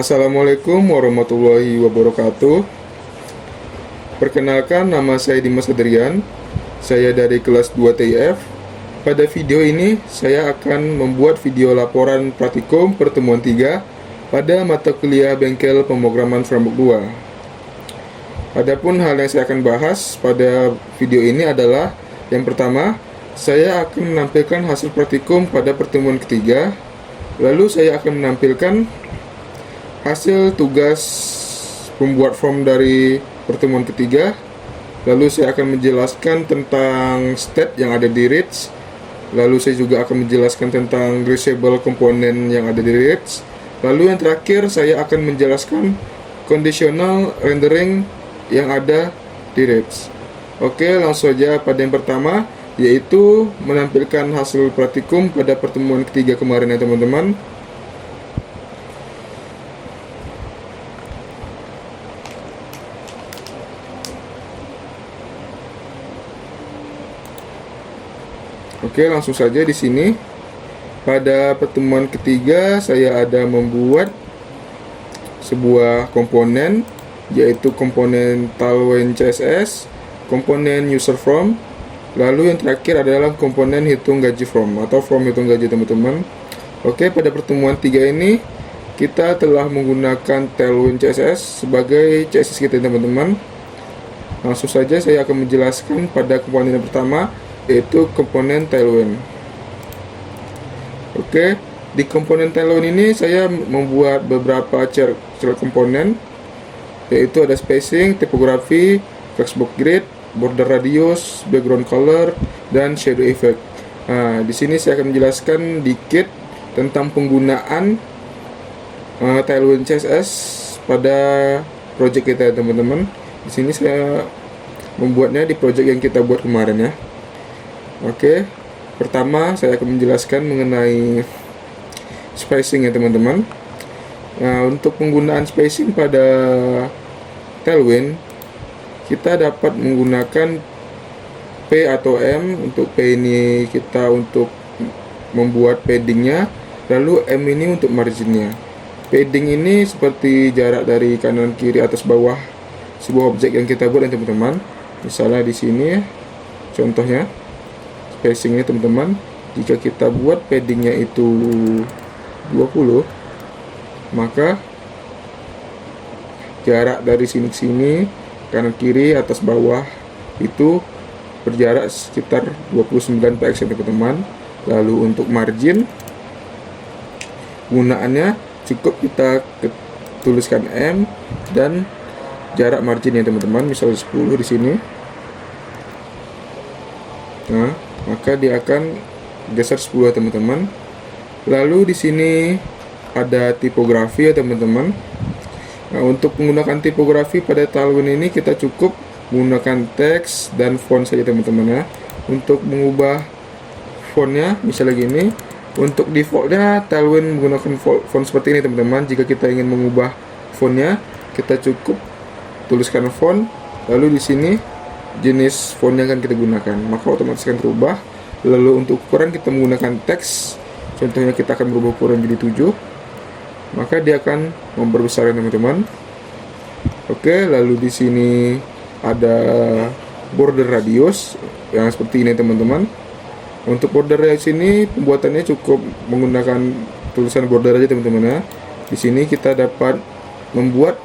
Assalamualaikum warahmatullahi wabarakatuh. Perkenalkan, nama saya Dimas Adrian. Saya dari kelas 2 TIF. Pada video ini, saya akan membuat video laporan praktikum pertemuan 3 pada mata kuliah Bengkel Pemrograman Framework 2. Adapun hal yang saya akan bahas pada video ini adalah yang pertama, saya akan menampilkan hasil praktikum pada pertemuan ketiga. Lalu saya akan menampilkan hasil tugas membuat form dari pertemuan ketiga. Lalu saya akan menjelaskan tentang state yang ada di REACH. Lalu saya juga akan menjelaskan tentang reusable komponen yang ada di REACH. Lalu yang terakhir saya akan menjelaskan conditional rendering yang ada di REACH. Oke, langsung saja pada yang pertama, yaitu menampilkan hasil praktikum pada pertemuan ketiga kemarin ya teman-teman. Oke, langsung saja di sini. Pada pertemuan ketiga saya ada membuat sebuah komponen, yaitu komponen Tailwind CSS, komponen user form, lalu yang terakhir adalah komponen hitung gaji form atau form hitung gaji teman-teman. Oke, pada pertemuan 3 ini kita telah menggunakan Tailwind CSS sebagai CSS kita teman-teman. Langsung saja saya akan menjelaskan pada komponen yang pertama, yaitu komponen Tailwind. Oke, di komponen Tailwind ini saya membuat beberapa cara komponen, yaitu ada spacing, tipografi, flexbox grid, border radius, background color, dan shadow effect. Nah, di sini saya akan menjelaskan dikit tentang penggunaan Tailwind CSS pada project kita teman-teman. Di sini saya membuatnya di project yang kita buat kemarin ya. Oke, pertama saya akan menjelaskan mengenai spacing ya teman-teman. Nah, untuk penggunaan spacing pada Tailwind, kita dapat menggunakan P atau M. Untuk P ini kita untuk membuat paddingnya, lalu M ini untuk marginnya. Padding ini seperti jarak dari kanan kiri atas bawah sebuah objek yang kita buat ya teman-teman. Misalnya di sini contohnya spacingnya teman-teman, jika kita buat paddingnya itu 20, maka jarak dari sini ke sini, kanan kiri atas bawah itu berjarak sekitar 29 px ya teman-teman. Lalu untuk margin gunaannya cukup kita tuliskan M dan jarak margin ya teman-teman, misalnya 10 di sini. Nah, maka dia akan geser 10 ya teman-teman. Lalu di sini ada tipografi ya teman-teman. Nah, untuk menggunakan tipografi pada Tailwind ini kita cukup menggunakan teks dan font saja teman-teman ya. Untuk mengubah fontnya misalnya gini, untuk defaultnya Tailwind menggunakan font seperti ini teman-teman. Jika kita ingin mengubah fontnya, kita cukup tuliskan font, lalu di sini jenis font yang akan kita gunakan, maka otomatis akan berubah. Lalu untuk ukuran kita menggunakan teks, contohnya kita akan berubah ukuran jadi 7, maka dia akan memperbesar teman-teman. Oke, lalu di sini ada border radius yang seperti ini teman-teman. Untuk border radius ini pembuatannya cukup menggunakan tulisan border aja teman-teman ya. Di sini kita dapat membuat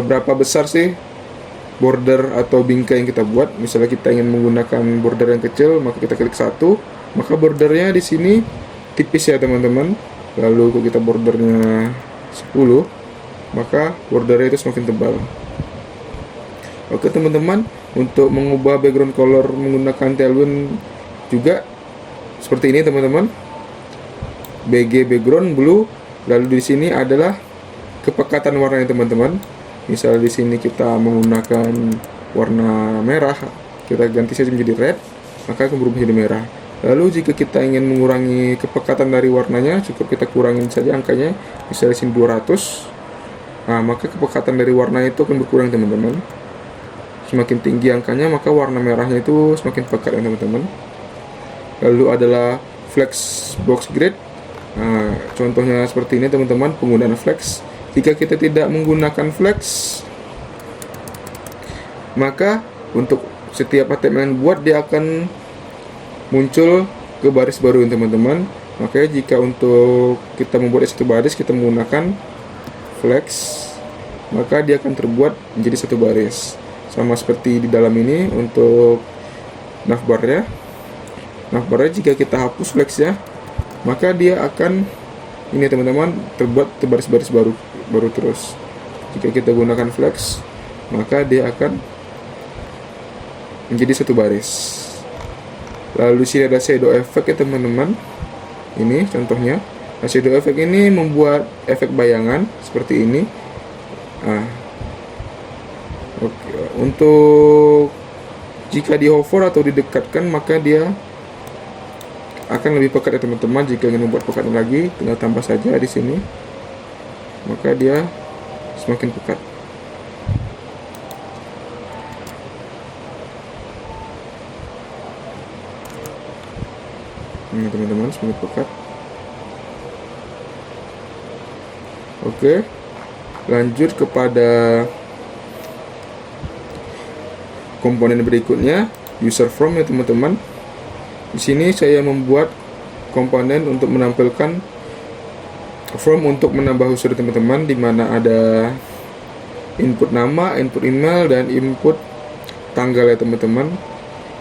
berapa besar sih border atau bingkai yang kita buat. Misalnya kita ingin menggunakan border yang kecil, maka kita klik 1, maka bordernya di sini tipis ya teman-teman. Lalu kalau kita bordernya 10, maka bordernya itu semakin tebal. Oke teman-teman, untuk mengubah background color menggunakan Tailwind juga seperti ini teman-teman. BG background blue. Lalu di sini adalah kepekatan warnanya teman-teman. Misal di sini kita menggunakan warna merah, kita ganti saja menjadi red, maka akan berubah menjadi merah. Lalu jika kita ingin mengurangi kepekatan dari warnanya, cukup kita kurangin saja angkanya, misalnya di sini 200. Nah, maka kepekatan dari warna itu akan berkurang teman-teman. Semakin tinggi angkanya, maka warna merahnya itu semakin pekat ya teman-teman. Lalu adalah flex box grid. Nah, contohnya seperti ini teman-teman, penggunaan flex. Jika kita tidak menggunakan flex, maka untuk setiap HTML yang buat dia akan muncul ke baris baru teman-teman. Makanya jika untuk kita membuat satu baris kita menggunakan flex, maka dia akan terbuat menjadi satu baris. Sama seperti di dalam ini untuk navbarnya. Navbarnya jika kita hapus flexnya, maka dia akan ini teman-teman terbuat baris-baris baru terus. Jika kita gunakan flex, maka dia akan menjadi satu baris. Lalu sini ada shadow effect ya teman-teman. Ini contohnya. Nah, shadow effect ini membuat efek bayangan seperti ini. Nah, oke. Untuk jika di hover atau didekatkan, maka dia akan lebih pekat ya teman-teman. Jika ingin membuat pekatnya lagi, tinggal tambah saja di sini, maka dia semakin pekat. Ini teman-teman semakin pekat. Oke, lanjut kepada komponen berikutnya, user form ya teman-teman. Di sini saya membuat komponen untuk menampilkan form untuk menambah user teman-teman, di mana ada input nama, input email, dan input tanggal ya teman-teman.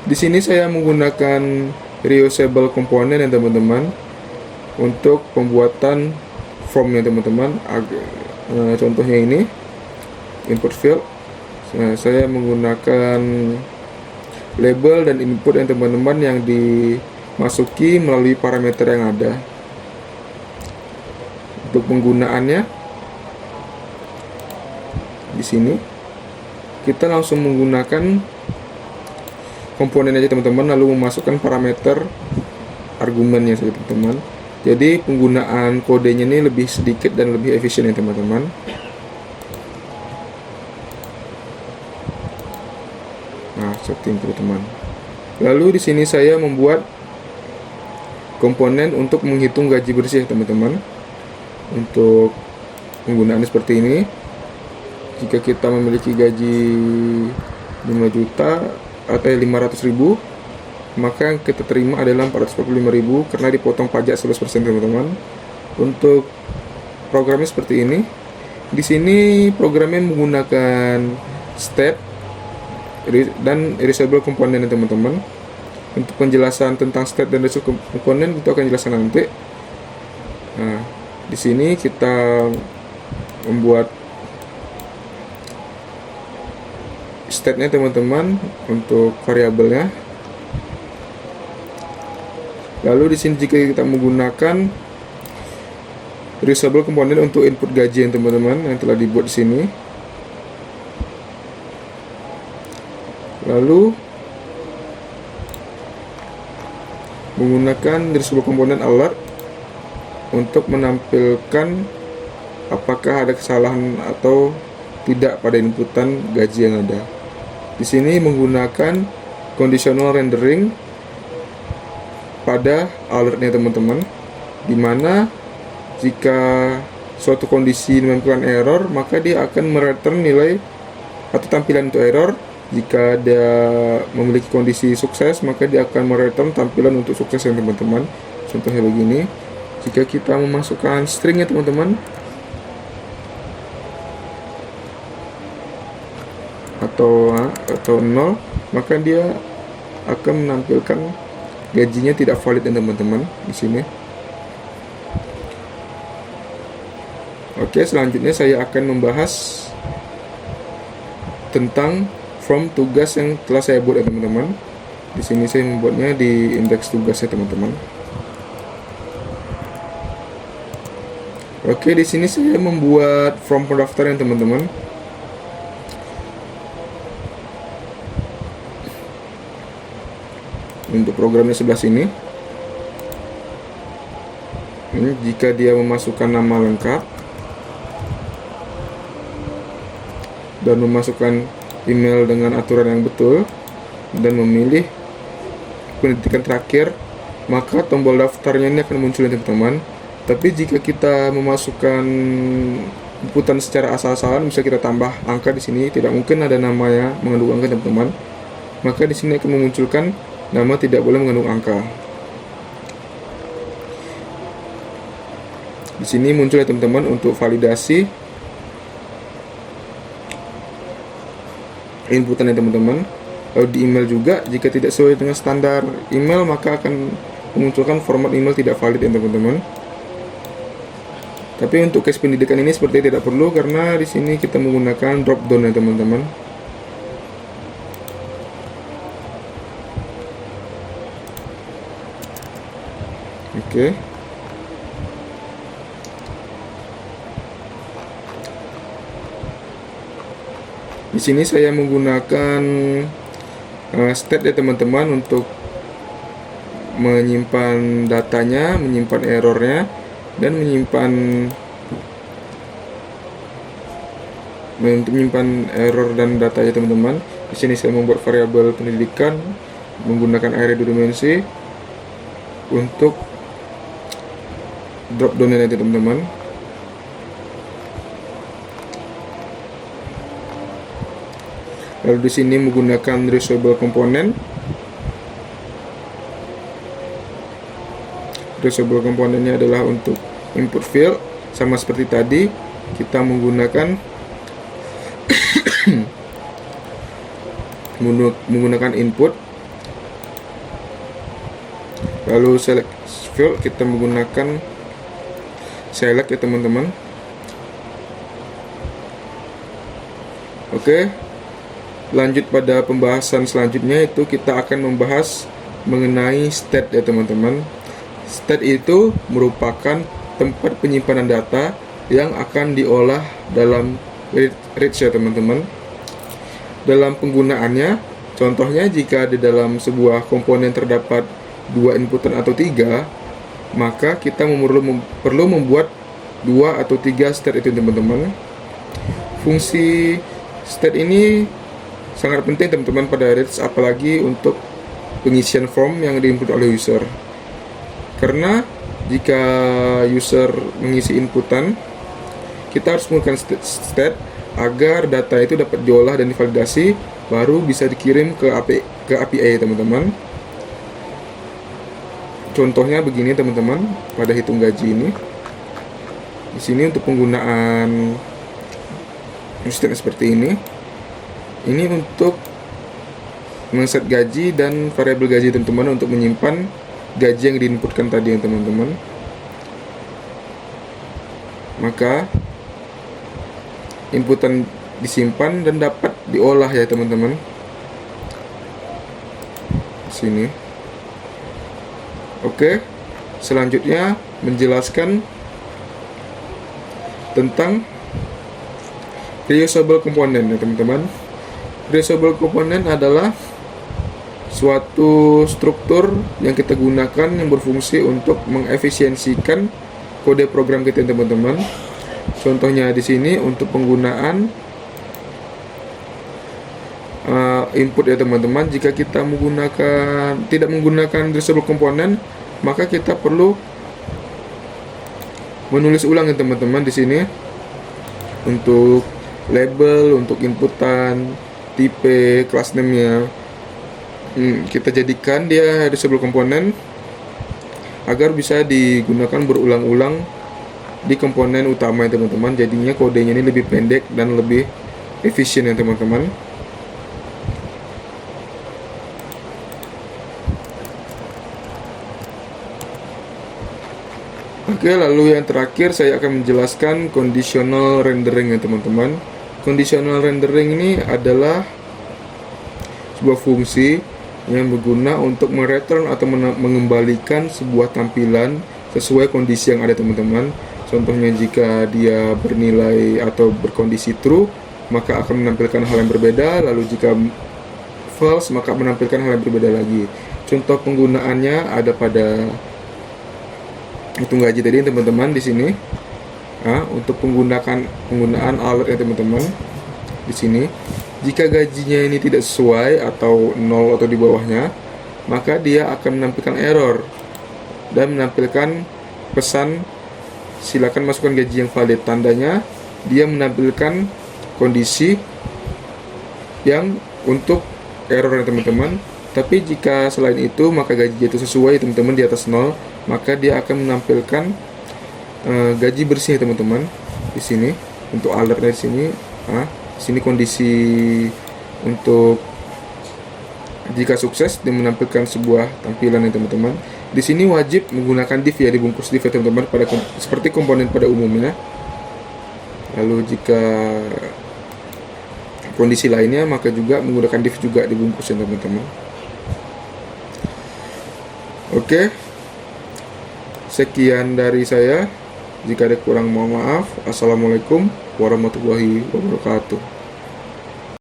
Di sini saya menggunakan reusable komponen ya teman-teman untuk pembuatan formnya teman-teman. Contohnya ini input field. Saya menggunakan label dan input yang teman-teman yang dimasuki melalui parameter yang ada. Untuk penggunaannya di sini kita langsung menggunakan komponen aja teman-teman, lalu memasukkan parameter argumennya saja teman-teman. Jadi penggunaan kodenya ini lebih sedikit dan lebih efisien ya teman-teman. Nah, seperti itu teman. Lalu di sini saya membuat komponen untuk menghitung gaji bersih teman-teman. Untuk penggunaan seperti ini, jika kita memiliki gaji 5 juta atau 500.000, maka yang kita terima adalah 445.000 karena dipotong pajak 11% teman-teman. Untuk programnya seperti ini. Di sini programnya menggunakan state dan reusable komponen teman-teman. Untuk penjelasan tentang state dan reusable komponen itu akan jelaskan nanti. Nah, di sini kita membuat state-nya teman-teman untuk variabelnya. Lalu di sini jika kita menggunakan reusable komponen untuk input gaji yang teman-teman yang telah dibuat di sini. Lalu menggunakan reusable komponen alert untuk menampilkan apakah ada kesalahan atau tidak pada inputan gaji yang ada. Di sini menggunakan conditional rendering pada alertnya teman-teman, dimana jika suatu kondisi menemukan error, maka dia akan mereturn nilai atau tampilan untuk error. Jika dia memiliki kondisi sukses, maka dia akan mereturn tampilan untuk sukses ya teman-teman. Contohnya begini, jika kita memasukkan string ya teman-teman, atau 0, maka dia akan menampilkan gajinya tidak valid ya teman-teman di sini. Oke, selanjutnya saya akan membahas tentang form tugas yang telah saya buat ya teman-teman. Di sini saya membuatnya di indeks tugas ya teman-teman. Oke, di sini saya membuat form pendaftaran teman-teman. Untuk programnya sebelah sini. Ini jika dia memasukkan nama lengkap dan memasukkan email dengan aturan yang betul dan memilih pendidikan terakhir, maka tombol daftarnya ini akan muncul teman-teman. Tapi jika kita memasukkan inputan secara asal-asalan, bisa kita tambah angka di sini, tidak mungkin ada namanya mengandung angka teman-teman. Maka di sini akan memunculkan nama tidak boleh mengandung angka. Di sini muncul ya teman-teman untuk validasi inputannya teman-teman. Lalu di email juga, jika tidak sesuai dengan standar email, maka akan memunculkan format email tidak valid ya teman-teman. Tapi untuk case pendidikan ini seperti tidak perlu, karena di sini kita menggunakan drop down ya teman-teman. Oke. Di sini saya menggunakan state ya teman-teman untuk menyimpan datanya, menyimpan errornya, dan menyimpan error dan data ya teman-teman. Di sini saya membuat variabel pendidikan menggunakan array 2 dimensi untuk drop down ya teman-teman. Lalu di sini menggunakan reusable component. Reusable komponennya adalah untuk input field, sama seperti tadi kita menggunakan menggunakan input. Lalu select field, kita menggunakan select ya teman-teman. Oke, lanjut pada pembahasan selanjutnya, itu kita akan membahas mengenai state ya teman-teman. State itu merupakan tempat penyimpanan data yang akan diolah dalam read ya teman-teman. Dalam penggunaannya, contohnya jika di dalam sebuah komponen terdapat 2 inputan atau 3, maka kita perlu membuat 2 atau 3 state itu teman-teman. Fungsi state ini sangat penting teman-teman pada reads, apalagi untuk pengisian form yang diinput oleh user. Karena jika user mengisi inputan, kita harus menggunakan state agar data itu dapat diolah dan divalidasi, baru bisa dikirim ke API teman-teman. Contohnya begini teman-teman, pada hitung gaji ini. Di sini untuk penggunaan sistem seperti ini. Ini untuk men-set gaji dan variabel gaji teman-teman, untuk menyimpan gaji yang diinputkan tadi ya teman-teman. Maka inputan disimpan dan dapat diolah ya teman-teman. Sini. Oke. Selanjutnya menjelaskan tentang reusable component ya teman-teman. Reusable component adalah suatu struktur yang kita gunakan yang berfungsi untuk mengefisiensikan kode program kita teman-teman. Contohnya di sini untuk penggunaan input ya teman-teman. Jika kita tidak menggunakan reusable component, maka kita perlu menulis ulang ya teman-teman di sini untuk label, untuk inputan, tipe, class name-nya. Kita jadikan dia reusable component agar bisa digunakan berulang-ulang di komponen utama ya teman-teman. Jadinya kodenya ini lebih pendek dan lebih efisien ya teman-teman. Oke, lalu yang terakhir saya akan menjelaskan conditional rendering ya teman-teman. Conditional rendering ini adalah sebuah fungsi yang berguna untuk mereturn atau mengembalikan sebuah tampilan sesuai kondisi yang ada teman-teman. Contohnya jika dia bernilai atau berkondisi true, maka akan menampilkan hal yang berbeda. Lalu jika false, maka menampilkan hal yang berbeda lagi. Contoh penggunaannya ada pada hitung gaji tadi teman-teman di sini. Untuk penggunaan alert ya teman-teman di sini. Jika gajinya ini tidak sesuai atau 0 atau di bawahnya, maka dia akan menampilkan error dan menampilkan pesan silakan masukkan gaji yang valid. Tandanya dia menampilkan kondisi yang untuk error ya teman-teman. Tapi jika selain itu maka gaji itu sesuai teman-teman di atas 0, maka dia akan menampilkan gaji bersih teman-teman. Di sini untuk alertnya di sini, di sini kondisi untuk jika sukses dia menampilkan sebuah tampilan ya teman-teman. Di sini wajib menggunakan div ya, dibungkus div ya teman-teman, pada seperti komponen pada umumnya. Lalu jika kondisi lainnya maka juga menggunakan div juga dibungkus ya teman-teman. Oke, sekian dari saya. Jika ada kurang mohon maaf. Assalamualaikum warahmatullahi wabarakatuh.